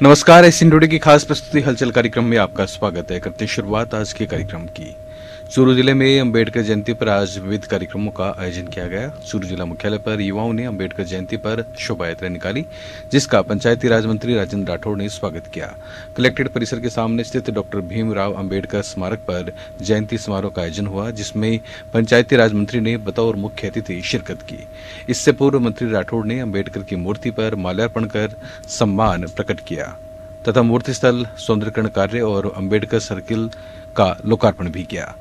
नमस्कार, Asian today की खास प्रस्तुति हलचल कार्यक्रम में आपका स्वागत है। करते हैं शुरुआत आज के कार्यक्रम की। चूरू जिले में अंबेडकर जयंती पर आज विविध कार्यक्रमों का आयोजन किया गया। चूरू जिला मुख्यालय पर युवाओं ने अंबेडकर जयंती पर शोभा यात्रा निकाली, जिसका पंचायती राज मंत्री राजेंद्र राठौड़ ने स्वागत किया। कलेक्ट्रेट परिसर के सामने स्थित डॉक्टर भीमराव अंबेडकर स्मारक पर जयंती समारोह का आयोजन हुआ, जिसमें पंचायती राज मंत्री ने बतौर मुख्य अतिथि शिरकत की। इससे पूर्व मंत्री राठौड़ ने अंबेडकर की मूर्ति पर माल्यार्पण कर सम्मान प्रकट किया तथा मूर्ति स्थल, सौंदर्यीकरण कार्य और अंबेडकर सर्किल का लोकार्पण भी किया।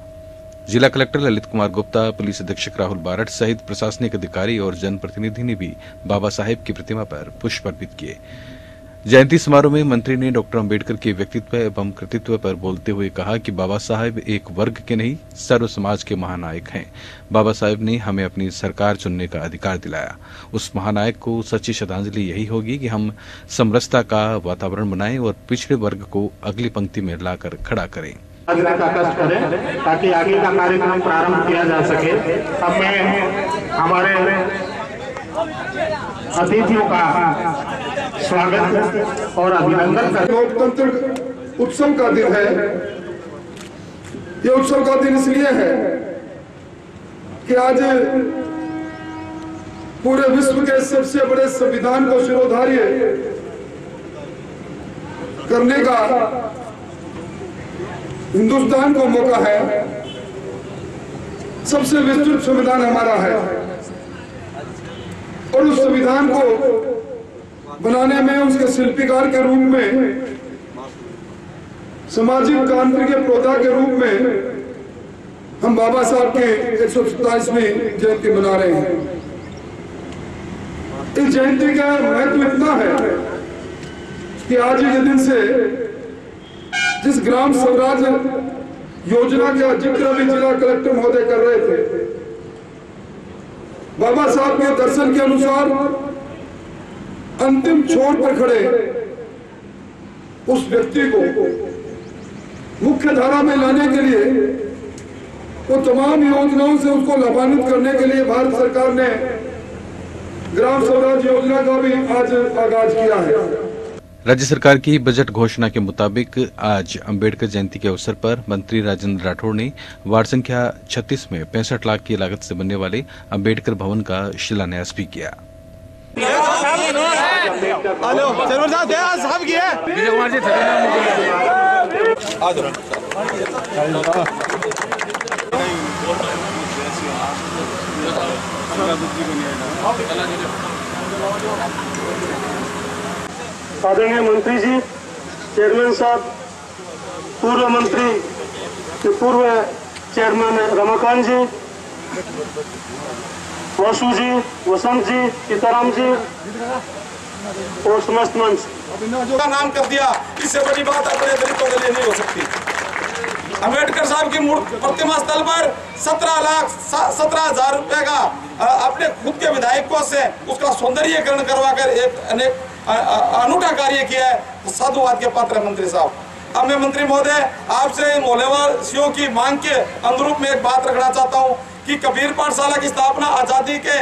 जिला कलेक्टर ललित कुमार गुप्ता, पुलिस अधीक्षक राहुल बारठ सहित प्रशासनिक अधिकारी और जनप्रतिनिधि ने भी बाबा साहेब की प्रतिमा पर पुष्प अर्पित किए। जयंती समारोह में मंत्री ने डॉक्टर अंबेडकर के व्यक्तित्व एवं कृतित्व पर बोलते हुए कहा कि बाबा साहेब एक वर्ग के नहीं, सर्व समाज के महानायक हैं। बाबा साहेब ने हमें अपनी सरकार चुनने का अधिकार दिलाया। उस महानायक को सच्ची श्रद्धांजलि यही होगी कि हम समरसता का वातावरण बनाएं और पिछड़े वर्ग को अगली पंक्ति में लाकर खड़ा करें। का कष्ट करें ताकि आगे का कार्यक्रम प्रारंभ किया जा सके। अब मैं हमारे अतिथियों का स्वागत और अभिनंदन करता हूं। लोकतंत्र उत्सव का दिन है। ये उत्सव का दिन इसलिए है कि आज पूरे विश्व के सबसे बड़े संविधान को शिरोधार्य करने का हिंदुस्तान को मौका है। सबसे विस्तृत संविधान हमारा है और उस संविधान को बनाने में उसके शिल्पीकार के रूप में, सामाजिक क्रांति के प्रोधा के रूप में हम बाबा साहब के 127वीं जयंती मना रहे हैं। इस जयंती का महत्व इतना है कि आज के दिन से जिस ग्राम स्वराज योजना का जिक्र भी जिला कलेक्टर महोदय कर रहे थे, बाबा साहब के दर्शन के अनुसार अंतिम छोर पर खड़े उस व्यक्ति को मुख्य धारा में लाने के लिए, वो तमाम योजनाओं से उसको लाभान्वित करने के लिए भारत सरकार ने ग्राम स्वराज योजना का भी आज आगाज किया है। राज्य सरकार की बजट घोषणा के मुताबिक आज अंबेडकर जयंती के अवसर पर मंत्री राजेंद्र राठौड़ ने वार्ड संख्या 36 में 65 लाख की लागत से बनने वाले अंबेडकर भवन का शिलान्यास भी किया। आदरणीय मंत्री जी, चेयरमैन साहब, पूर्व मंत्री पूर्व चेयरमैन रमाकांत जी, वासु जी, वसंत जी, सीताराम जी और समस्त मंच का नाम कर दिया। इससे बड़ी बात अपने दलितों के लिए नहीं हो सकती। अंबेडकर साहब की प्रतिमा स्थल पर 17,000 रुपए का अपने खुद के विधायकों से उसका सौंदर्यीकरण करवाकर एक अनूठा कार्य किया है। तो साधुवाद के पात्र मंत्री साहब। अब मैं मंत्री महोदय आपसे मोहल्लेवासियों की मांग के अनुरूप में एक बात रखना चाहता हूं कि कबीर पाठशाला की स्थापना आजादी के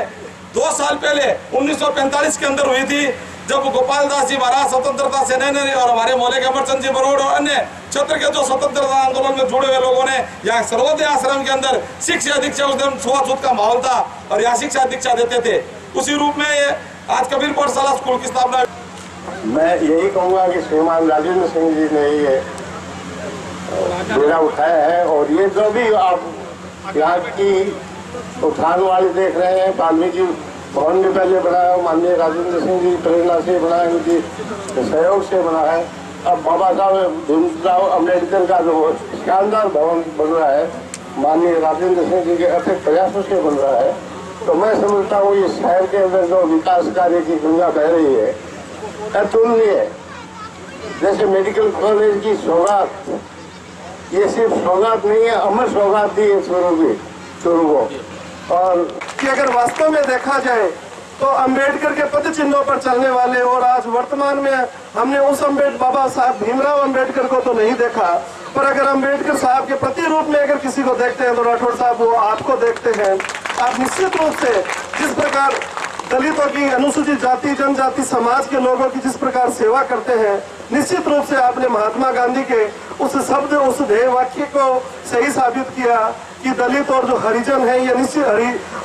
2 साल पहले 1945 के अंदर हुई थी, जब गोपाल दास जी महाराज स्वतंत्रता सेनानी और हमारे मोहल्ले के अमरचंद जी बरोड़ और अन्य क्षेत्र के जो स्वतंत्रता आंदोलन में जुड़े हुए लोगों ने यहाँ सर्वोदय आश्रम के अंदर शिक्षा दीक्षा, उस दिन छुआछूत का माहौल था और यहाँ शिक्षा दीक्षा देते थे। उसी रूप में आज कबीर पाठशाला स्कूल की स्थापना। मैं यही कहूँगा कि श्रीमान राजेंद्र सिंह जी ने ये बेड़ा उठाया है और ये जो भी आप यहाँ की उत्थान वाले देख रहे हैं, वाल्मीकि भवन भी पहले बना है, माननीय राजेंद्र सिंह जी प्रेरणा से बना है, उनकी सहयोग से बना है। अब बाबा साहब भीमराव अम्बेडकर का जो शानदार भवन बन रहा है, माननीय राजेंद्र सिंह जी के अथक प्रयासों से बन रहा है। तो मैं समझता हूँ इस शहर के अंदर जो विकास कार्य की गंगा बह रही है अतुलनीय। जैसे मेडिकल कॉलेज की सौगात, ये सिर्फ सौगात नहीं है, अमर सौगात दी है चूरू को। और कि अगर वास्तव में देखा जाए तो अंबेडकर के पद चिन्हों पर चलने वाले और आज वर्तमान में हमने उस बाबा साहब भीमराव अंबेडकर को तो नहीं देखा, पर अगर अंबेडकर साहब के प्रतिरूप में अगर किसी को देखते हैं तो राठौड़ साहब वो आपको देखते हैं। आप निश्चित रूप से जिस प्रकार दलितों की, अनुसूचित जाति जनजाति समाज के लोगों की जिस प्रकार सेवा करते हैं, निश्चित रूप से आपने महात्मा गांधी के उस शब्द, उस ध्येय वाक्य को सही साबित किया कि दलित और जो हरिजन है ये निश्चित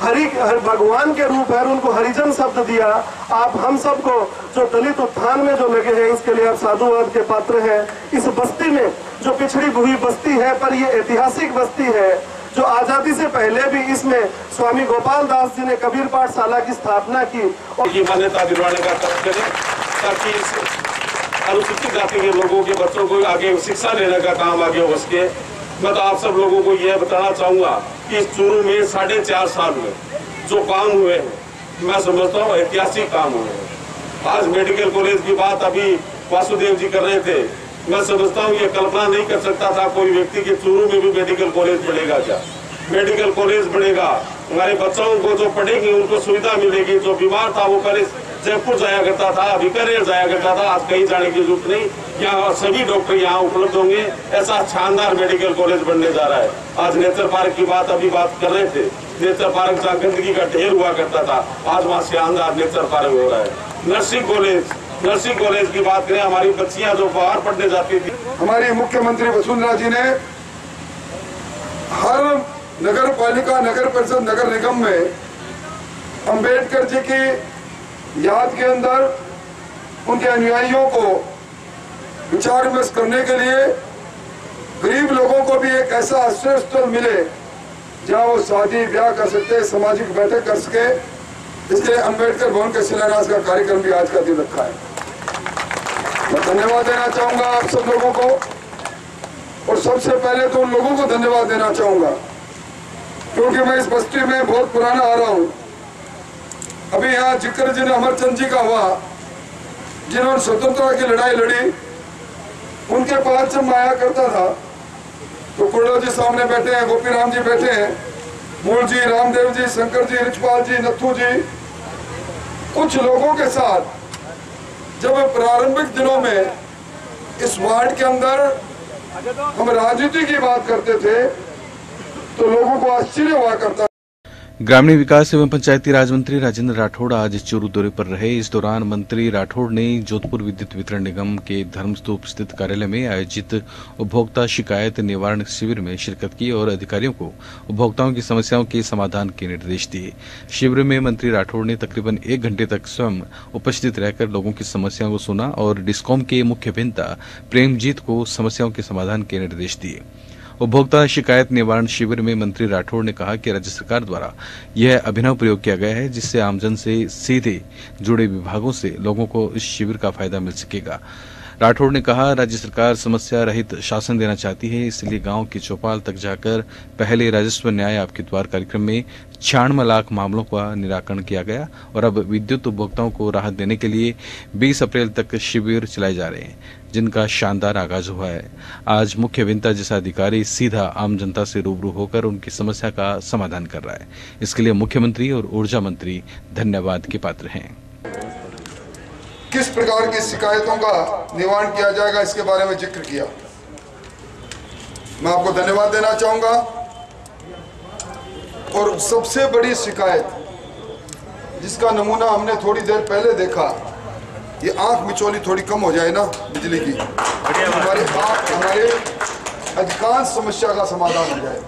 हरि भगवान के रूप है, उनको हरिजन शब्द दिया। आप हम सबको जो दलित उत्थान में जो लगे हैं, इसके लिए आप साधुवाद के पात्र हैं। इस बस्ती में जो पिछड़ी हुई बस्ती है, पर ये ऐतिहासिक बस्ती है जो आजादी से पहले भी इसमें स्वामी गोपाल दास जी ने कबीर पाठशाला की स्थापना की और मान्यता दिलवाने का काम करें, ताकि अनुसूचित जाति के लोगों के बच्चों को आगे शिक्षा लेने का काम आगे हो सके। मैं तो आप सब लोगों को यह बताना चाहूंगा कि चूरू में 4.5 साल में जो काम हुए हैं, मैं समझता हूँ ऐतिहासिक काम हुए हैं। आज मेडिकल कॉलेज की बात अभी वासुदेव जी कर रहे थे, मैं समझता हूँ ये कल्पना नहीं कर सकता था कोई व्यक्ति कि चूरू में भी मेडिकल कॉलेज बनेगा। क्या मेडिकल कॉलेज बनेगा, हमारे बच्चों को जो पढ़ेंगे उनको सुविधा मिलेगी। जो बीमार था वो पहले जयपुर जाया करता था, बीकानेर जाया करता था, आज कहीं जाने की जरूरत नहीं, यहाँ सभी डॉक्टर यहाँ उपलब्ध होंगे। ऐसा शानदार मेडिकल कॉलेज बनने जा रहा है। आज नेचर पार्क की बात अभी बात कर रहे थे, नेचर पार्क जहाँ गंदगी का ढेर हुआ करता था, आज वहाँ शानदार नेचर पार्क हो रहा है। नर्सिंग कॉलेज की बात करें, हमारी बच्चियां जो बाहर पढ़ने जाती थी, हमारी मुख्यमंत्री वसुंधरा जी ने हर नगर पालिका, नगर परिषद, नगर निगम में अंबेडकर जी की याद के अंदर उनके अनुयायियों को विचार विमर्श करने के लिए गरीब लोगों को भी एक ऐसा आश्रय स्थल मिले जहाँ वो शादी ब्याह कर सकते, सामाजिक बैठक कर सके। इसलिए अंबेडकर भवन के शिलान्यास का कार्यक्रम भी आज का दिन रखा है। मैं धन्यवाद देना चाहूंगा आप सब लोगों को, और सबसे पहले तो उन लोगों को धन्यवाद देना चाहूंगा क्योंकि मैं इस बस्ती में बहुत पुराना आ रहा हूं। अभी यहाँ जिक्र जिन अमरचंद जी का हुआ, जिन्होंने स्वतंत्रता की लड़ाई लड़ी, उनके पास जब मैं आया करता था तो कुर्लो जी सामने बैठे हैं, गोपी राम जी बैठे हैं, मूल जी, रामदेव जी, शंकर जी, रिचपाल जी, नथू जी, कुछ लोगों के साथ जब प्रारंभिक दिनों में इस वार्ड के अंदर हम राजनीति की बात करते थे तो लोगों को आश्चर्य हुआ करता। ग्रामीण विकास एवं पंचायती राज मंत्री राजेंद्र राठौड़ आज चूरू दौरे पर रहे। इस दौरान मंत्री राठौड़ ने जोधपुर विद्युत वितरण निगम के धर्मस्तूप स्थित कार्यालय में आयोजित उपभोक्ता शिकायत निवारण शिविर में शिरकत की और अधिकारियों को उपभोक्ताओं की समस्याओं के समाधान के निर्देश दिए। शिविर में मंत्री राठौड़ ने तकरीबन 1 घंटे तक स्वयं उपस्थित रहकर लोगों की समस्याओं को सुना और डिस्कॉम के मुख्य अभियंता प्रेमजीत को समस्याओं के समाधान के निर्देश दिए। उपभोक्ता शिकायत निवारण शिविर में मंत्री राठौड़ ने कहा कि राज्य सरकार द्वारा यह अभिनव प्रयोग किया गया है जिससे आमजन से सीधे जुड़े विभागों से लोगों को इस शिविर का फायदा मिल सकेगा। राठौड़ ने कहा, राज्य सरकार समस्या रहित शासन देना चाहती है, इसलिए गांव की चौपाल तक जाकर पहले राजस्व न्याय आपके द्वार कार्यक्रम में 96 लाख मामलों का निराकरण किया गया और अब विद्युत उपभोक्ताओं को राहत देने के लिए 20 अप्रैल तक शिविर चलाए जा रहे हैं, जिनका शानदार आगाज हुआ है। आज मुख्य अभियंता जैसा अधिकारी सीधा आम जनता से रूबरू होकर उनकी समस्या का समाधान कर रहा है। इसके लिए मुख्यमंत्री और ऊर्जा मंत्री धन्यवाद के पात्र हैं। किस प्रकार की शिकायतों का निवारण किया जाएगा इसके बारे में जिक्र किया। मैं आपको धन्यवाद देना चाहूंगा। और सबसे बड़ी शिकायत जिसका नमूना हमने थोड़ी देर पहले देखा, ये आंख मिचौली थोड़ी कम हो जाए ना बिजली की, हमारे अधिकांश समस्या का समाधान हो जाए।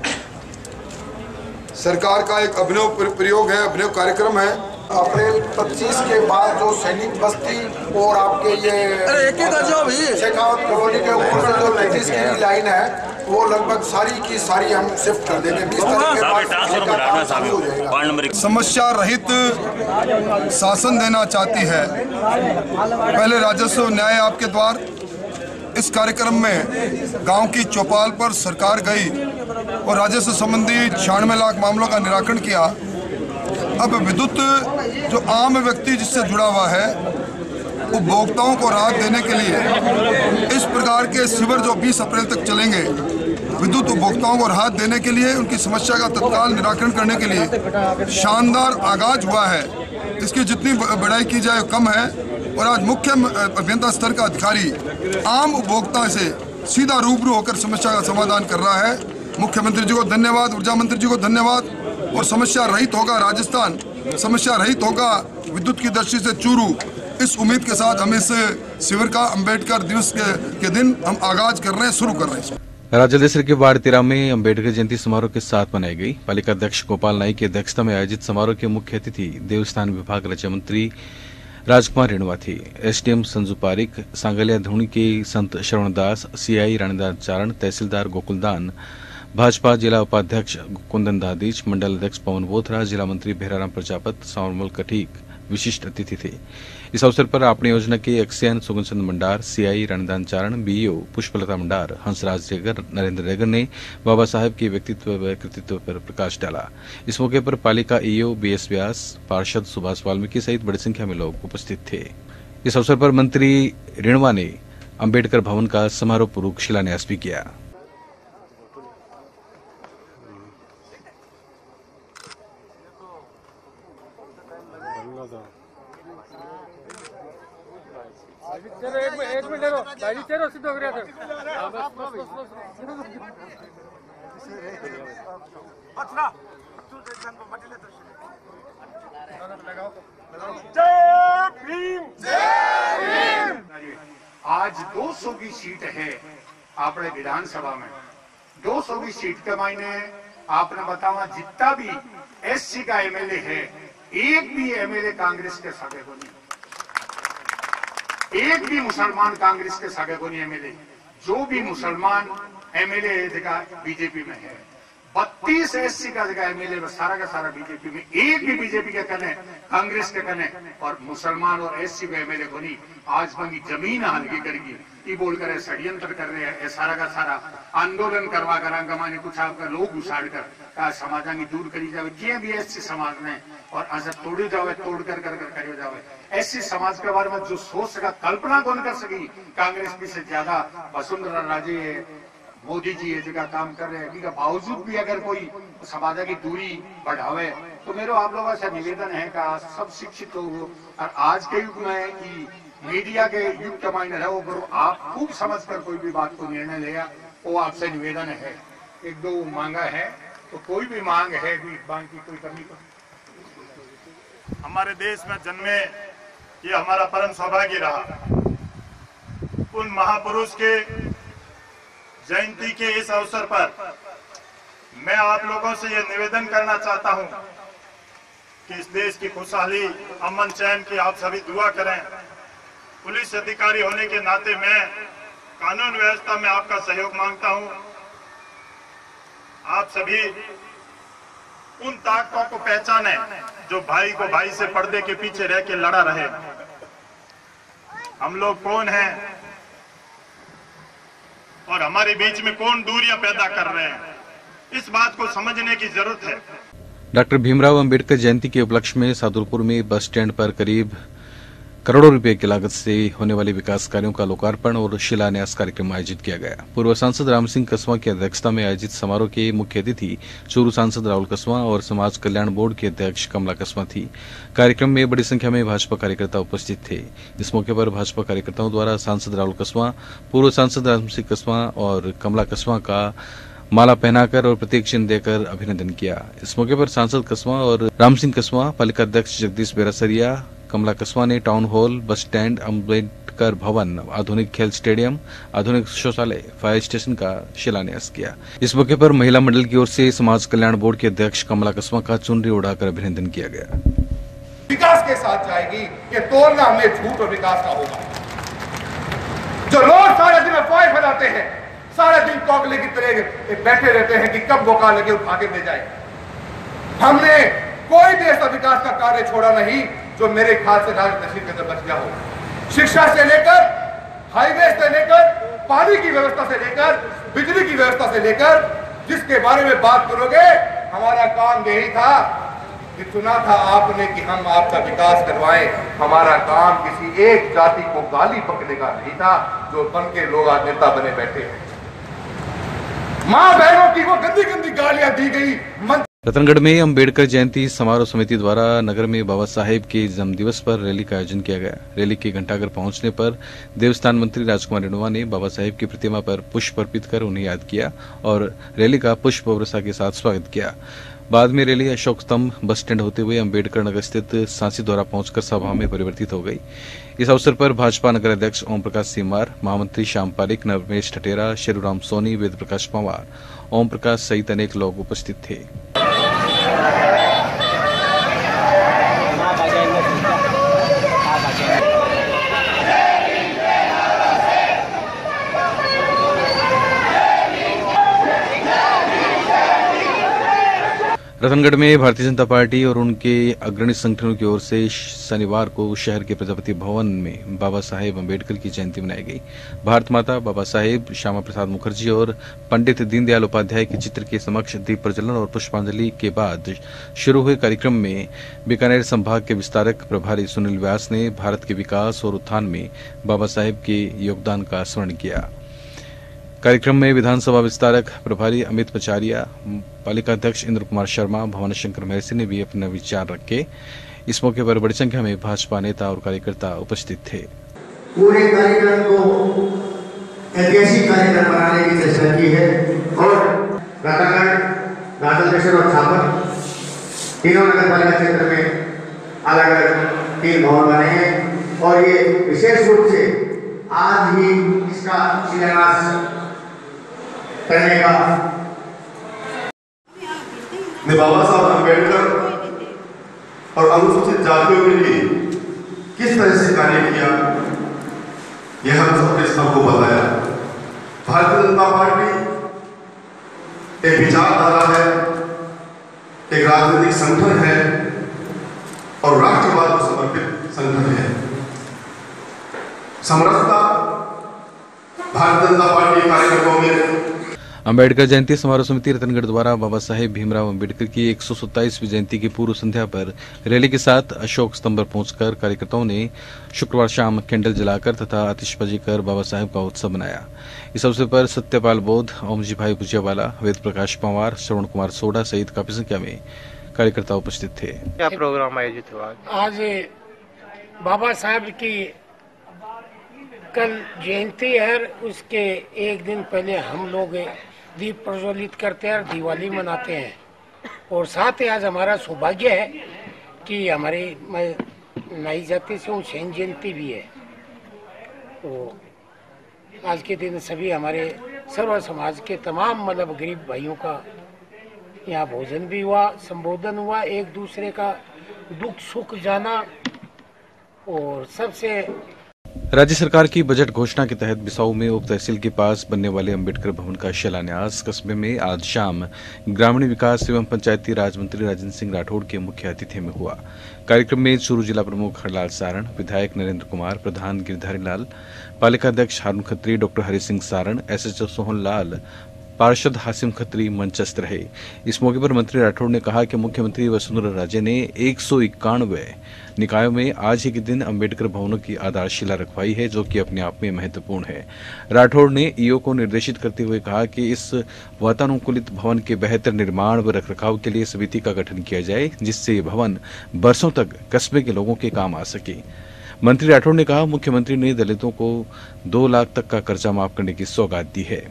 सरकार का एक अभिनव प्रयोग है, अभिनव कार्यक्रम है। अप्रैल 25 के बाद जो सैनिक बस्ती और आपके ये शेखावत कॉलोनी के ऊपर जो 35 की लाइन है वो लगभग सारी की सारी हम शिफ्ट कर देंगे। 20 तारीख के बाद समस्या रहित शासन देना चाहती है। पहले राजस्व न्याय आपके द्वार, इस कार्यक्रम में गांव की चौपाल पर सरकार गई और राजस्व संबंधी 96 लाख मामलों का निराकरण किया। अब विद्युत जो आम व्यक्ति जिससे जुड़ा हुआ है, उपभोक्ताओं को राहत देने के लिए इस प्रकार के शिविर जो 20 अप्रैल तक चलेंगे, विद्युत उपभोक्ताओं को राहत देने के लिए, उनकी समस्या का तत्काल निराकरण करने के लिए शानदार आगाज हुआ है। इसकी जितनी बढ़ाई की जाए कम है। और आज मुख्य अभियंता स्तर का अधिकारी आम उपभोक्ता से सीधा रूबरू होकर समस्या का समाधान कर रहा है। मुख्यमंत्री जी को धन्यवाद, ऊर्जा मंत्री जी को धन्यवाद। और समस्या रहित होगा राजस्थान, समस्या रहित होगा विद्युत की दृष्टि से चूरू, इस उम्मीद के साथ हम इस शिविर का अम्बेडकर दिवस के दिन हम आगाज कर रहे हैं, शुरू कर रहे हैं। राजदेसर के वार्ड 13 में अम्बेडकर जयंती समारोह के साथ मनाई गई। पालिका अध्यक्ष गोपाल नाईक की अध्यक्षता में आयोजित समारोह के मुख्य अतिथि देवस्थान विभाग राज्य मंत्री राजकुमार रेणुवा थी। एसडीएम संजू पारिक, सांगलिया धूणी के संत श्रवणदास, सीआई राणीदास चारण, तहसीलदार गोकुलदान, भाजपा जिला उपाध्यक्ष कुंदन दादीज, मंडल अध्यक्ष पवन बोथरा, जिला मंत्री भेराराम प्रजापत, सावरमल कठीक विशिष्ट अतिथि थे। इस अवसर पर आपने योजना के एक्सियन सुगनचंद मंडार, सीआई रणदान चारण, बीईओ पुष्पलता मंडार, हंसराज रेगर, नरेंद्र रेगर ने बाबा साहेब के व्यक्तित्व व कृतित्व पर प्रकाश डाला। इस मौके पर पालिका ईओ बीएस व्यास, पार्षद सुभाष वाल्मीकि सहित बड़ी संख्या में लोग उपस्थित थे। इस अवसर पर मंत्री रेणुवा ने अम्बेडकर भवन का समारोह पूर्वक शिलान्यास भी किया। एक मिनट लो, दादी चलो सिद्ध हो गया था। जय भीम, जय भीम। आज 200 की सीट है अपने विधानसभा में। 200 की सीट के मायने आपने बतावा जितना भी एससी का एमएलए है, एक भी एमएलए कांग्रेस के सगे को नहीं, एक भी मुसलमान कांग्रेस के सगे को नहीं एमएलए। जो भी मुसलमान एमएलए जगह बीजेपी में है, 32 एससी का जगह एमएलए सारा का सारा बीजेपी में, एक भी बीजेपी के कने कांग्रेस के कने और मुसलमान और एससी के एमएलए को नहीं। आज मंगी जमीन हल्की करेगी ये बोलकर षड्यंत्र कर रहे हैं, सारा का सारा आंदोलन करवा कर गमाने कुछ आपका लोग उछाड़ कर समाजा की दूर करी जावे किए भी एससी समाज ने और ऐसा तोड़ी जावे, तोड़ कर करियो जावे। ऐसी समाज के बारे में जो सोच सका, कल्पना कौन कर सकी। कांग्रेस भी से ज्यादा वसुंधरा राजे, मोदी जी ये जगह काम कर रहे हैं, बावजूद भी अगर कोई समाज की दूरी बढ़ावे तो मेरे आप लोगों से निवेदन है कि सब शिक्षित हो और आज के युग में मीडिया के युग के मायने रहो, करो आप खूब समझ कर कोई भी बात को निर्णय लिया। वो आपसे निवेदन है, एक दो मांगा है तो कोई भी मांग है, मांग की कोई कमी को। हमारे देश में जन्मे ये हमारा परम सौभाग्य रहा। उन महापुरुष के जयंती के इस अवसर पर मैं आप लोगों से ये निवेदन करना चाहता हूं कि इस देश की खुशहाली, अमन चैन की आप सभी दुआ करें। पुलिस अधिकारी होने के नाते मैं कानून व्यवस्था में आपका सहयोग मांगता हूं। आप सभी उन ताकतों को पहचाने जो भाई को भाई से पर्दे के पीछे रह के लड़ा रहे। हम लोग कौन हैं और हमारे बीच में कौन दूरियां पैदा कर रहे हैं, इस बात को समझने की जरूरत है। डॉक्टर भीमराव अंबेडकर जयंती के उपलक्ष्य में सादुलपुर में बस स्टैंड पर करीब करोड़ों रुपए की लागत से होने वाले विकास कार्यों का लोकार्पण और शिलान्यास कार्यक्रम आयोजित किया गया। पूर्व सांसद राम सिंह कस्वां की अध्यक्षता में आयोजित समारोह के मुख्य अतिथि चूरू सांसद राहुल कस्वां और समाज कल्याण बोर्ड के अध्यक्ष कमला कस्वां थी। कार्यक्रम में बड़ी संख्या में भाजपा कार्यकर्ता उपस्थित थे। इस मौके पर भाजपा कार्यकर्ताओं द्वारा सांसद राहुल कस्वां, पूर्व सांसद राम सिंह कस्वां और कमला कस्वां का माला पहनाकर और प्रतीक चिन्ह देकर अभिनंदन किया। इस मौके पर सांसद कस्वां और राम सिंह कस्वां, पालिका अध्यक्ष जगदीश बेरासरिया, कमला कस्वां ने town hall, bus stand, Ambedkar भवन, आधुनिक खेल स्टेडियम, आधुनिक शौचालय, फायर स्टेशन का शिलान्यास किया। इस मौके पर महिला मंडल की ओर से समाज कल्याण बोर्ड के अध्यक्ष कमला कस्वां का चुनरी उड़ाकर अभिनंदन किया गया। विकास के साथ जाएगी, ये तोड़ना हमें झूठ और विकास का होगा। जो लोग सारे दिन अफवाहें फैलाते हैं, सारे दिन कोकले की तरह बैठे रहते हैं कि कब मौका लगे उठा के ले जाए। हमने कोई भी ऐसा विकास का कार्य छोड़ा नहीं जो मेरे ख्याल से राजनीति के अंदर बच गया हो। शिक्षा से लेकर, हाईवे से लेकर, पानी की व्यवस्था से लेकर, बिजली की व्यवस्था से लेकर, जिसके बारे में बात करोगे, हमारा काम यही था कि चुना था आपने कि हम आपका विकास करवाएं। हमारा काम किसी एक जाति को गाली पकड़ने का नहीं था जो बन के लोग आज नेता बने बैठे हैं। मां बहनों की वो गंदी गंदी गालियां दी गई। रतनगढ़ में अम्बेडकर जयंती समारोह समिति द्वारा नगर में बाबा साहेब के जन्मदिवस पर रैली का आयोजन किया गया। रैली के घंटाघर पहुंचने पर देवस्थान मंत्री राजकुमार रेणुवा ने बाबा साहेब की प्रतिमा पर पुष्प अर्पित कर उन्हें याद किया और रैली का पुष्प वर्षा के साथ स्वागत किया। बाद में रैली अशोक स्तंभ बस स्टैंड होते हुए अंबेडकर नगर स्थित सांसी द्वारा पहुंचकर सभा में परिवर्तित हो गई। इस अवसर पर भाजपा नगर अध्यक्ष ओम प्रकाश सीमार, महामंत्री श्याम पारिक, नरमेश ठटेरा, शेरूराम सोनी, वेद प्रकाश पंवार, ओम प्रकाश सहित अनेक लोग उपस्थित थे। रतनगढ़ में भारतीय जनता पार्टी और उनके अग्रणी संगठनों की ओर से शनिवार को शहर के प्रजापति भवन में बाबा साहेब अम्बेडकर की जयंती मनाई गई। भारत माता, बाबा साहेब, श्यामा प्रसाद मुखर्जी और पंडित दीनदयाल उपाध्याय के चित्र के समक्ष दीप प्रज्वलन और पुष्पांजलि के बाद शुरू हुए कार्यक्रम में बीकानेर संभाग के विस्तारक प्रभारी सुनील व्यास ने भारत के विकास और उत्थान में बाबा साहेब के योगदान का स्मरण किया। कार्यक्रम में विधानसभा विस्तारक प्रभारी अमित पचारिया, पालिका अध्यक्ष इंद्र कुमार शर्मा, भवन शंकर महर्षि ने भी अपने विचार रखे। इस मौके पर बड़ी संख्या में भाजपा नेता और कार्यकर्ता उपस्थित थे। पूरे कार्यक्रम को ऐतिहासिक कार्यक्रम बनाने की चर्चा की है और रतनगढ़, राजलक्ष्मण और छापर तीनों नगर पालिका क्षेत्र में अलग अलग 3 भवन बने हैं और ये विशेष रूप से आज ही इसका शिलान्यास करने का बाबा साहब अम्बेडकर और अनुसूचित जातियों के लिए किस तरह से कार्य किया, यह हम सबके सबको बताया। भारतीय जनता पार्टी एक विचारधारा है, एक राजनीतिक संगठन है और राष्ट्रवाद को समर्पित संगठन है। समरसता भारतीय जनता पार्टी कार्यक्रमों में अम्बेडकर जयंती समारोह समिति रतनगढ़ द्वारा बाबा साहेब भीमराव अम्बेडकर की 127वीं जयंती की पूर्व संध्या पर रैली के साथ अशोक स्तंभ पर पहुंचकर कार्यकर्ताओं ने शुक्रवार शाम कैंडल जलाकर तथा आतिशबाजी कर बाबा साहेब का उत्सव मनाया। इस अवसर पर सत्यपाल बोध, ओमजी भाई भुजियावाला, वेद प्रकाश पंवार, श्रवण कुमार सोडा सहित काफी संख्या में कार्यकर्ता उपस्थित थे। क्या प्रोग्राम आयोजित हुआ? आज बाबा साहेब की कल जयंती है, उसके एक दिन पहले हम लोग दीप प्रज्वलित करते हैं और दिवाली मनाते हैं। और साथ ही आज हमारा सौभाग्य है कि हमारी नई जाति से हुसैन जयंती भी है। तो आज के दिन सभी हमारे सर्व समाज के तमाम मतलब गरीब भाइयों का यहाँ भोजन भी हुआ, संबोधन हुआ, एक दूसरे का दुख सुख जाना। और सबसे राज्य सरकार की बजट घोषणा के तहत बिसाऊ में उप तहसील के पास बनने वाले अंबेडकर भवन का शिलान्यास कस्बे में आज शाम ग्रामीण विकास एवं पंचायती राज मंत्री राजेंद्र सिंह राठौड़ के मुख्य आतिथ्य में हुआ। कार्यक्रम में चूरू जिला प्रमुख हरलाल सारण, विधायक नरेंद्र कुमार, प्रधान गिरधारी लाल, पालिका अध्यक्ष हारून खत्री, डॉक्टर हरि सिंह सारण, SHO सोहन लाल, पार्षद हासिम खत्री मंचस्थ रहे। इस मौके पर मंत्री राठौड़ ने कहा कि मुख्यमंत्री वसुंधरा राजे ने 191 निकायों में आज ही के दिन अंबेडकर भवनों की आधारशिला रखवाई है, जो कि अपने आप में महत्वपूर्ण है। राठौड़ ने ईओ को निर्देशित करते हुए कहा कि इस वातानुकूलित भवन के बेहतर निर्माण व रखरखाव के लिए समिति का गठन किया जाए, जिससे ये भवन बरसों तक कस्बे के लोगों के काम आ सके। मंत्री राठौड़ ने कहा, मुख्यमंत्री ने दलितों को 2 लाख तक का कर्जा माफ करने की सौगात दी है।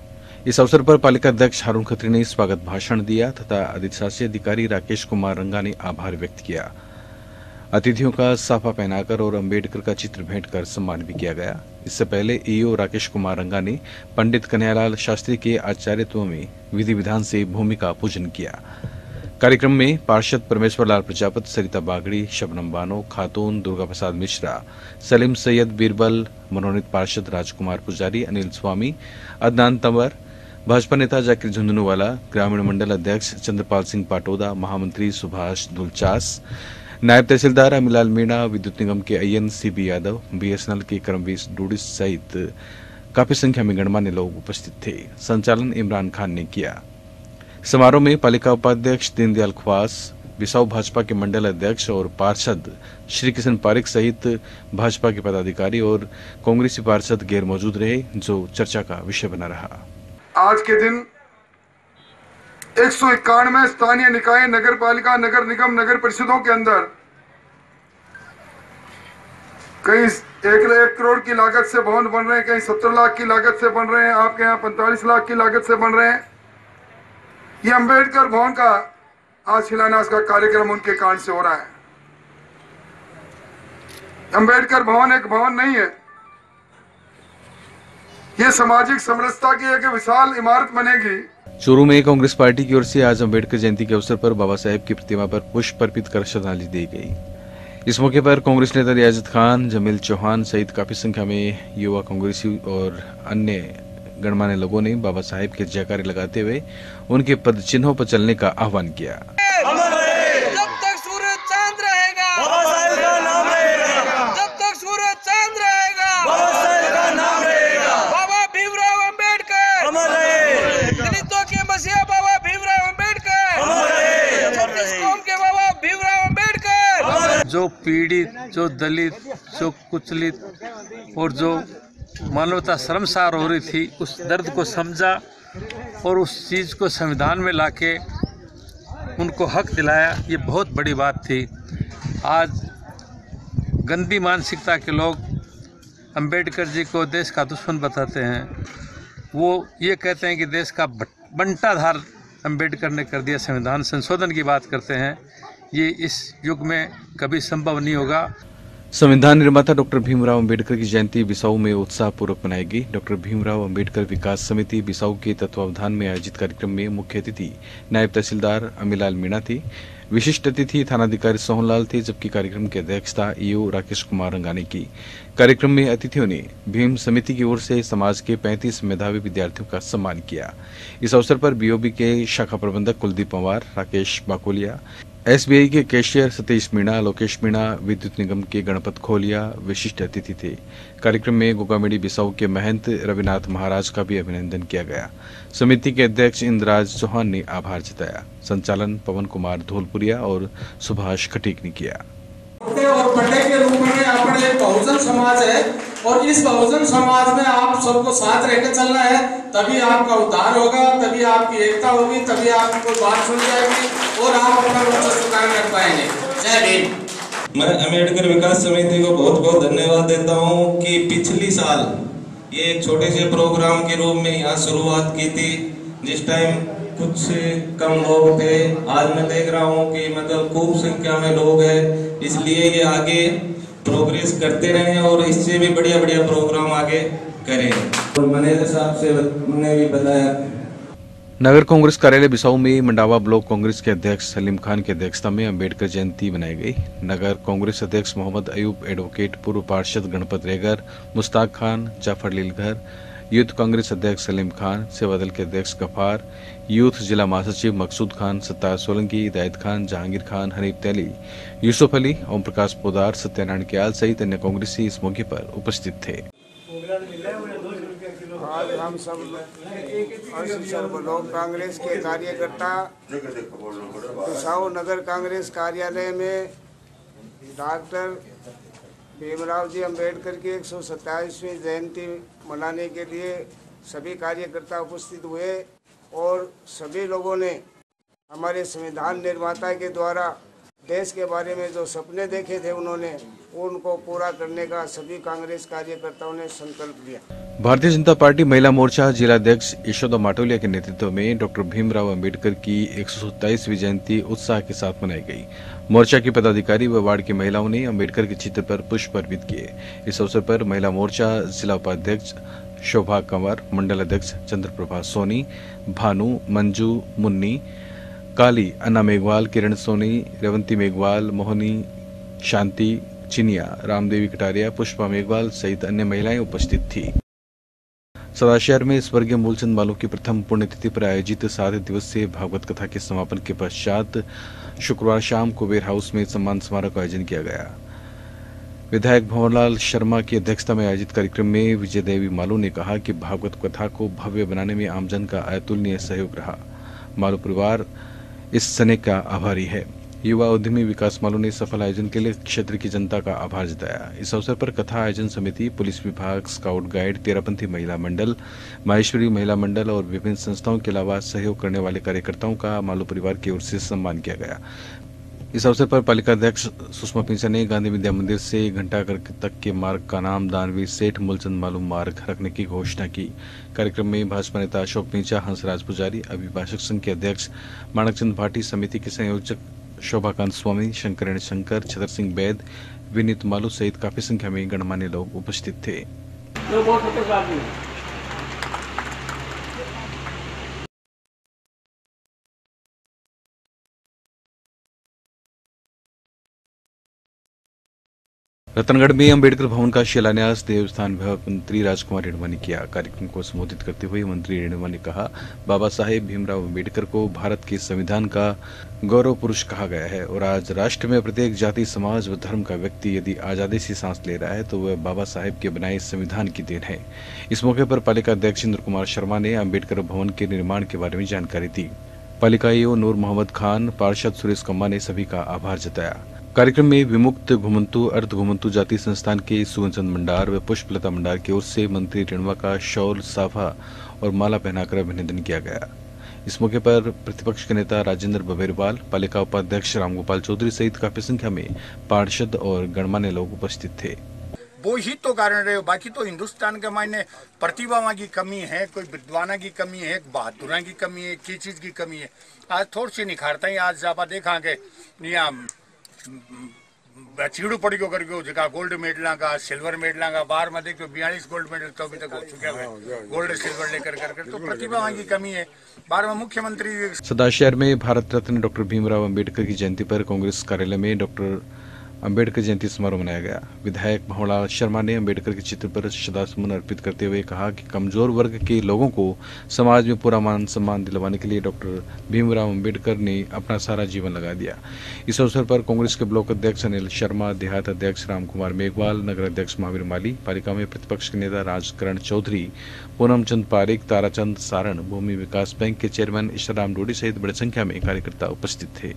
इस अवसर पर पालिका अध्यक्ष हारून खत्री ने स्वागत भाषण दिया तथा अधिशासी अधिकारी राकेश कुमार रंगा ने आभार व्यक्त किया। अतिथियों का साफा पहनाकर और अंबेडकर का चित्र भेंट कर सम्मान भी किया गया। इससे पहले ईओ राकेश कुमार रंगा ने पंडित कन्हैयालाल शास्त्री के आचार्यत्व में विधि विधान से भूमि का पूजन किया। कार्यक्रम में पार्षद परमेश्वर लाल प्रजापति, सरिता बागड़ी, शबनम बानो, खातून, दुर्गा प्रसाद मिश्रा, सलीम सैयद, बीरबल, मनोनीत पार्षद राजकुमार पुजारी, अनिल स्वामी, अदनान तंवर, भाजपा नेता जाकिर झुंझुनूवाला, ग्रामीण मंडल अध्यक्ष चंद्रपाल सिंह पाटोदा, महामंत्री सुभाष दुलचास, नायब तहसीलदार अमीलाल मीणा, विद्युत निगम के अयन CB यादव, BSNL के करमवीर डूडिस सहित काफी संख्या में गणमान्य लोग उपस्थित थे। संचालन इमरान खान ने किया। समारोह में पालिका उपाध्यक्ष दीनदयाल ख्वास, बिसाऊ भाजपा के मंडल अध्यक्ष और पार्षद श्री किशन पारिक सहित भाजपा के पदाधिकारी और कांग्रेसी पार्षद गैर मौजूद रहे, जो चर्चा का विषय बना रहा। आज के दिन 191 स्थानीय निकाय, नगर पालिका, नगर निगम, नगर परिषदों के अंदर कहीं 1 करोड़ की लागत से भवन बन रहे हैं, कहीं 70 लाख की लागत से बन रहे हैं, आपके यहाँ 45 लाख की लागत से बन रहे हैं। ये अंबेडकर भवन का आज शिलान्यास का कार्यक्रम उनके कांड से हो रहा है। अंबेडकर भवन एक भवन नहीं है, ये सामाजिक समरसता की एक विशाल इमारत बनेगी। चूरू में कांग्रेस पार्टी की ओर से आज अंबेडकर जयंती के अवसर पर बाबा साहेब की प्रतिमा पर पुष्प अर्पित कर श्रद्धांजलि दी गई। इस मौके पर कांग्रेस नेता रियाजत खान, जमील चौहान सहित काफी संख्या में युवा कांग्रेसी और अन्य गणमान्य लोगों ने बाबा साहेब के जयकारे लगाते हुए उनके पद चिन्हों पर चलने का आह्वान किया। जब तक सूरज चांद रहेगा बाबा साहेब का नाम रहेगा, जब तक सूरज चांद रहेगा बाबा साहेब का नाम रहेगा। बाबा भीमराव अंबेडकर अमर रहे, दलितों के मसीहा बाबा भीमराव अंबेडकर अमर रहे, छत्तीस कौम के बाबा भीमराव अंबेडकर। जो पीड़ित, जो दलित, जो कुचलित और जो मानवता शर्मसार हो रही थी, उस दर्द को समझा और उस चीज़ को संविधान में लाके उनको हक दिलाया। ये बहुत बड़ी बात थी। आज गंदी मानसिकता के लोग अंबेडकर जी को देश का दुश्मन बताते हैं। वो ये कहते हैं कि देश का बंटाधार अंबेडकर ने कर दिया, संविधान संशोधन की बात करते हैं। ये इस युग में कभी संभव नहीं होगा। संविधान निर्माता डॉक्टर भीमराव अंबेडकर की जयंती बिसाऊ में उत्साहपूर्वक मनाई गई। डॉक्टर भीमराव अंबेडकर विकास समिति बिसाऊ के तत्वावधान में आयोजित कार्यक्रम में मुख्य अतिथि नायब तहसीलदार अमीलाल मीणा थी। विशिष्ट अतिथि थानाधिकारी सोहनलाल थे, जबकि कार्यक्रम की अध्यक्षता ईओ राकेश कुमार रंगानी की। कार्यक्रम में अतिथियों ने भीम समिति की ओर से समाज के 35 मेधावी विद्यार्थियों का सम्मान किया। इस अवसर पर बीओबी के शाखा प्रबंधक कुलदीप पंवार, राकेश बाकोलिया, एसबीआई के कैशियर सतीश मीणा, लोकेश मीणा, विद्युत निगम के गणपत खोलिया विशिष्ट अतिथि थे। कार्यक्रम में गोगामेडी बिसाऊ के महंत रविनाथ महाराज का भी अभिनंदन किया गया। समिति के अध्यक्ष इंद्राज चौहान ने आभार जताया। संचालन पवन कुमार धोलपुरिया और सुभाष खटीक ने किया। और बड़े के रूप में अपने एक बहुजन समाज है और इस बहुजन समाज में आप सबको साथ रहकर चलना है, तभी आपका उद्धार होगा, तभी आपकी एकता होगी, तभी आपकी कोई बात सुन जाएगी और आप अपना वर्चस्व कायम रख पाएंगे। जय भीम। मैं अम्बेडकर विकास समिति को बहुत बहुत धन्यवाद देता हूं कि पिछली साल ये एक छोटे से प्रोग्राम के रूप में यहाँ शुरुआत की थी, जिस टाइम कुछ कम लोग थे। आज मैं देख रहा हूँ कि मतलब खूब संख्या में लोग हैं, इसलिए ये आगे प्रोग्रेस करते रहें और इससे भी बढ़िया बढ़िया प्रोग्राम आगे करें। और मैनेजर साहब से ने भी बताया। नगर कांग्रेस कार्यालय बिसाऊ में मंडावा ब्लॉक कांग्रेस के अध्यक्ष सलीम खान की अध्यक्षता में अंबेडकर जयंती मनाई गई। नगर कांग्रेस अध्यक्ष मोहम्मद अयूब, एडवोकेट पूर्व पार्षद गणपत रेगर, मुश्ताक खान, जाफर लीलघर, यूथ कांग्रेस अध्यक्ष सलीम खान, सेवा दल के अध्यक्ष गफार, यूथ जिला महासचिव मकसूद खान, सत्तार सोलंकी, हिदायत खान, जहांगीर खान, हनीफ तैली, यूसुफ अली, ओम प्रकाश पोदार, सत्यनारायण क्याल सहित अन्य कांग्रेसी इस मौके पर उपस्थित थे। आज हम सब ब्लॉक कांग्रेस के कार्यकर्ता बिसाऊ नगर कांग्रेस कार्यालय में डॉक्टर भीमराव जी अंबेडकर की 127वीं जयंती मनाने के लिए सभी कार्यकर्ता उपस्थित हुए और सभी लोगों ने हमारे संविधान निर्माता के द्वारा देश के बारे में जो सपने देखे थे उन्होंने उनको पूरा करने का सभी कांग्रेस कार्यकर्ताओं ने संकल्प लिया। भारतीय जनता पार्टी महिला मोर्चा जिलाध्यक्ष यशोदा माटोलिया के नेतृत्व में डॉक्टर भीमराव अंबेडकर की 127वीं जयंती उत्साह के साथ मनाई गई। मोर्चा के पदाधिकारी व वार्ड की महिलाओं ने अंबेडकर के चित्र पर पुष्प अर्पित किए। इस अवसर पर महिला मोर्चा जिला उपाध्यक्ष शोभा कंवर, मंडल अध्यक्ष चंद्रप्रभा सोनी, भानु, मंजू, मुन्नी, काली, अन्ना मेघवाल, किरण सोनी, रेवंती मेघवाल, मोहनी, शांति चिनिया, रामदेवी कटारिया, पुष्पा मेघवाल सहित अन्य महिलाएं उपस्थित थी। सदाशहर में स्वर्गीय मूलचंद मालू की प्रथम पुण्यतिथि पर आयोजित 7 दिवसीय भागवत कथा के समापन के पश्चात शुक्रवार शाम कुबेर हाउस में सम्मान समारोह का आयोजन किया गया। विधायक भंवरलाल शर्मा की अध्यक्षता में आयोजित कार्यक्रम में विजय देवी मालू ने कहा कि भागवत कथा को भव्य बनाने में आमजन का अतुलनीय सहयोग रहा। मालू परिवार इस स्नेह का आभारी है। युवा उद्यमी विकास मालू ने सफल आयोजन के लिए क्षेत्र की जनता का आभार जताया। इस अवसर पर कथा आयोजन समिति, पुलिस विभाग, स्काउट गाइड, तेरापंथी महिला मंडल, माहेश्वरी महिला मंडल और विभिन्न संस्थाओं के अलावा सहयोग करने वाले कार्यकर्ताओं का मालू परिवार की ओर से सम्मान किया गया। इस अवसर पर पालिका अध्यक्ष सुषमा पिंचा ने गांधी विद्या मंदिर से घंटाघर तक के मार्ग का नाम दानवीर सेठ मूलचंद मालूम मार्ग रखने की घोषणा की। कार्यक्रम में भाजपा नेता अशोक पिंचा, हंसराज पुजारी, अभिभाषक संघ के अध्यक्ष माणकचंद भाटी, समिति के संयोजक शोभाकांत स्वामी, शंकरण शंकर, छतर सिंह बैद, विनीत मालू सहित काफी संख्या में गणमान्य लोग उपस्थित थे। रतनगढ़ में अंबेडकर भवन का शिलान्यास देवस्थान विभाग मंत्री राजकुमार रेणुवा ने किया। कार्यक्रम को संबोधित करते हुए मंत्री रेणुवा ने कहा, बाबा साहेब भीमराव अंबेडकर को भारत के संविधान का गौरव पुरुष कहा गया है और आज राष्ट्र में प्रत्येक जाति, समाज व धर्म का व्यक्ति यदि आजादी से सांस ले रहा है तो वह बाबा साहेब के बनाए संविधान की देन है। इस मौके पर पालिका अध्यक्ष इंद्र कुमार शर्मा ने अंबेडकर भवन के निर्माण के बारे में जानकारी दी। पालिका ईओ नूर मोहम्मद खान, पार्षद सुरेश कम्मा ने सभी का आभार जताया। कार्यक्रम में विमुक्त घुमंतु अर्ध घुमंतु जाति संस्थान के सुगनचंद मंडार व पुष्पलता मंडार की ओर से मंत्री रेणुवा का शॉल, साफा और माला पहनाकर अभिनंदन किया गया। इस मौके पर प्रतिपक्ष के नेता राजेंद्र बबेरवाल, पालिका उपाध्यक्ष रामगोपाल चौधरी सहित काफी संख्या में पार्षद और गणमान्य लोग उपस्थित थे। वो ही तो कारण रहे, बाकी तो हिंदुस्तान के मायने प्रतिभावान की कमी है, कोई विद्वाना की कमी है, बहादुरा की कमी है, की चीज की कमी है। आज थोड़ी सी निखारता ही आज आप देखा के चीड़ू पड़ी को करके जगह गोल्ड मेडल का, सिल्वर मेडल का, बाहर में देखो 42 गोल्ड मेडल तो अभी तक हो चुके हैं, गोल्ड सिल्वर लेकर कर तो प्रतिभावान की कमी है। बार में मुख्यमंत्री सदाशहर में भारत रत्न डॉक्टर भीमराव अंबेडकर की जयंती पर कांग्रेस कार्यालय में डॉक्टर अंबेडकर जयंती समारोह मनाया गया। विधायक भंवरलाल शर्मा ने अंबेडकर के चित्र पर श्रद्धासुमन अर्पित करते हुए कहा कि कमजोर वर्ग के लोगों को समाज में पूरा मान सम्मान दिलवाने के लिए डॉक्टर भीमराव अंबेडकर ने अपना सारा जीवन लगा दिया। इस अवसर पर कांग्रेस के ब्लॉक अध्यक्ष अनिल शर्मा, देहात अध्यक्ष रामकुमार मेघवाल, नगर अध्यक्ष महावीर माली, पालिका में प्रतिपक्ष के नेता राजकरण चौधरी, पूनम चंद पारेख, ताराचंद सारण, भूमि विकास बैंक के चेयरमैन ईश्वरराम डोडी सहित बड़ी संख्या में कार्यकर्ता उपस्थित थे।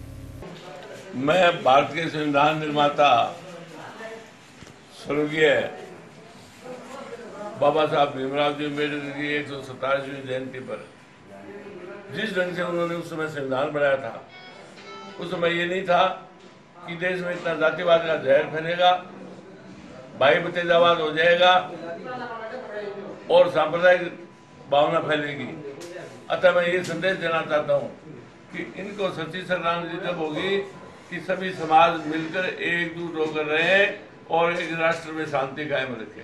मैं भारत के संविधान निर्माता स्वर्गीय बाबा साहब भीमराव जी अम्बेडकर की 127वीं जयंती पर जिस ढंग से उन्होंने उस समय संविधान बनाया था, उस समय ये नहीं था कि देश में इतना जातिवाद का जहर फैलेगा, भाई भतीजावाद हो जाएगा और सांप्रदायिक भावना फैलेगी। अतः मैं ये संदेश देना चाहता हूँ कि इनको सच्ची श्रद्धांजलि जब होगी कि सभी समाज मिलकर एकजुट होकर रहे और एक राष्ट्र में शांति कायम रखें।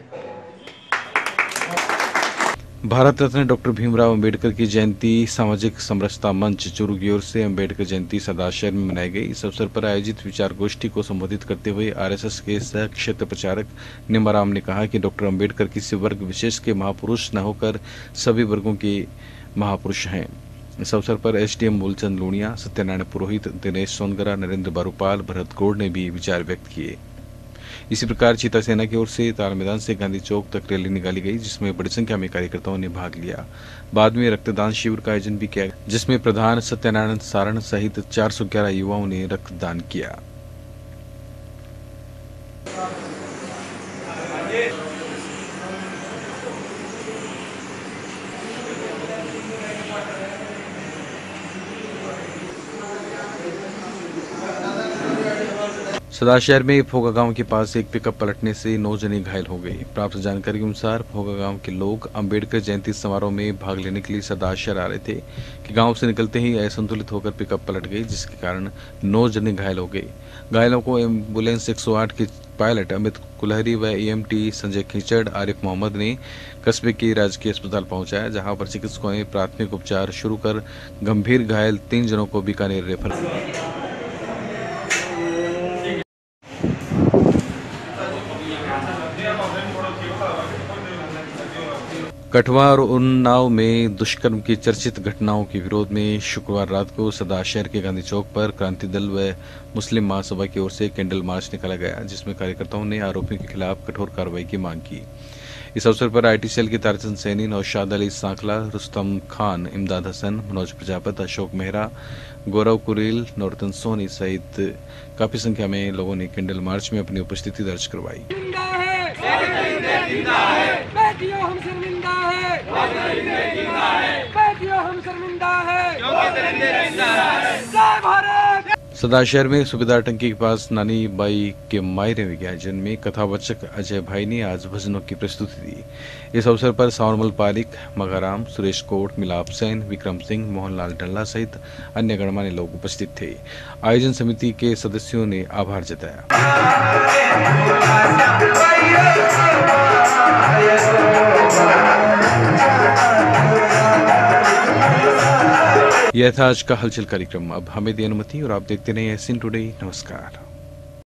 भारत रत्न डॉक्टर भीमराव अंबेडकर की जयंती सामाजिक समरसता मंच चूरू की ओर से अंबेडकर जयंती सदाशहर में मनाई गई। इस अवसर पर आयोजित विचार गोष्ठी को संबोधित करते हुए आरएसएस के सह क्षेत्र प्रचारक निम्बाराम ने कहा कि डॉक्टर अंबेडकर किसी वर्ग विशेष के महापुरुष न होकर सभी वर्गों के महापुरुष हैं। इस अवसर पर एसडीएम मूलचंद लूणिया, सत्यनारायण पुरोहित, दिनेश सोनगरा, नरेंद्र बारूपाल, भरत गौड़ ने भी विचार व्यक्त किए। इसी प्रकार चीता सेना की ओर से ताल मैदान से गांधी चौक तक रैली निकाली गई, जिसमें बड़ी संख्या में कार्यकर्ताओं ने भाग लिया। बाद में रक्तदान शिविर का आयोजन भी किया, जिसमें प्रधान सत्यनारायण सारण सहित 411 युवाओं ने रक्तदान किया। सदाशहर में फोगा गांव के पास एक पिकअप पलटने से 9 जने घायल हो गए। प्राप्त जानकारी के अनुसार फोगा गांव के लोग अंबेडकर जयंती समारोह में भाग लेने के लिए सदाशहर आ रहे थे कि गांव से निकलते ही असंतुलित होकर पिकअप पलट गई, जिसके कारण 9 जने घायल हो गए। घायलों को एम्बुलेंस 108 के पायलट अमित कुलहरी व ईएमटी संजय खींचड़, आरिफ मोहम्मद ने कस्बे के राजकीय अस्पताल पहुंचाया, जहां पर चिकित्सकों ने प्राथमिक उपचार शुरू कर गंभीर घायल 3 जनों को बीकानेर रेफर किया। कठवा और उन्नाव में दुष्कर्म की चर्चित घटनाओं के विरोध में शुक्रवार रात को सदाशहर के गांधी चौक पर क्रांति दल व मुस्लिम महासभा की ओर से कैंडल मार्च निकाला गया, जिसमें कार्यकर्ताओं ने आरोपियों के खिलाफ कठोर कार्रवाई की मांग की। इस अवसर पर आईटी सेल के तारचंद सैनी, नौशाद अली सांखला, रुस्तम खान, इमदाद हसन, मनोज प्रजापत, अशोक मेहरा, गौरव कुरेल, नौरतन सोनी सहित काफी संख्या में लोगों ने कैंडल मार्च में अपनी उपस्थिति दर्ज करवाई। सदाशहर में सुबेदार टंकी के पास नानी बाई के मायरे विज्ञाजन में कथावाचक अजय भाई ने आज भजनों की प्रस्तुति दी। इस अवसर पर सावरमल पालिक, मगाराम, सुरेश कोट, मिलाप सेन, विक्रम सिंह, मोहनलाल डल्ला सहित अन्य गणमान्य लोग उपस्थित थे। आयोजन समिति के सदस्यों ने आभार जताया। यह था आज का हलचल कार्यक्रम। अब हमें दी अनुमति और आप देखते रहिए एसएन टुडे। नमस्कार।